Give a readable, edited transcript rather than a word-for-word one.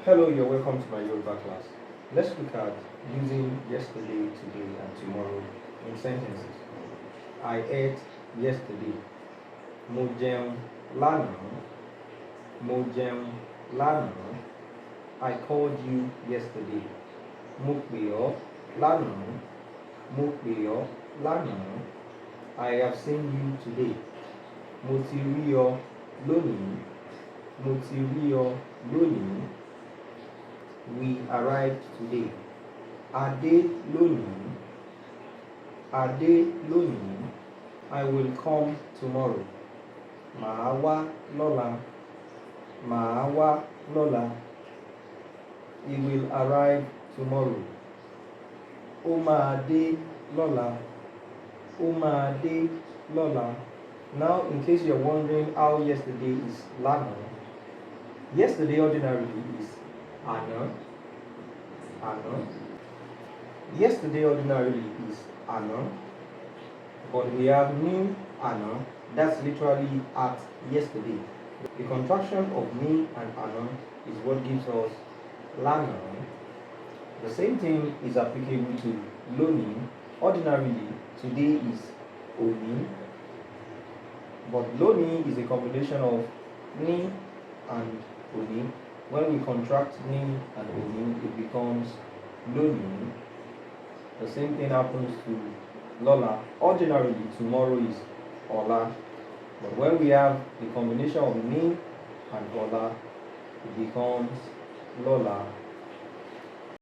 Hello, you're welcome to my Yoruba class. Let's look at using yesterday, today, and tomorrow in sentences. I ate yesterday. Mo jẹun lánàá. Mo jẹun lánàá. I called you yesterday. Mo pè ọ́ lánàá. Mo pè ọ́ lánàá. I have seen you today. Mo ti rí ọ lónìí. Mo ti rí ọ lónìí. We arrived today. A dé lónìí. A dé lónìí. I will come tomorrow. Màá wá lọ́la. Màá wá lọ́la. He will arrive tomorrow. Ó máa dé lọ́la. Ó máa dé lọ́la. Now, in case you're wondering how yesterday is lánàá, yesterday ordinarily is àná. Àná. Yesterday ordinarily is àná, but we have new àná. That's literally at yesterday. The contraction of ní and àná is what gives us lánàá. The same thing is applicable to lónìí. Ordinarily, today is òní, but lónìí is a combination of ní and òní. When we contract ní and òní, it becomes lónìí. The same thing happens to lọ́la. Ordinarily, tomorrow is ọ̀la, but when we have the combination of ní and ọ̀la, it becomes lọ́la.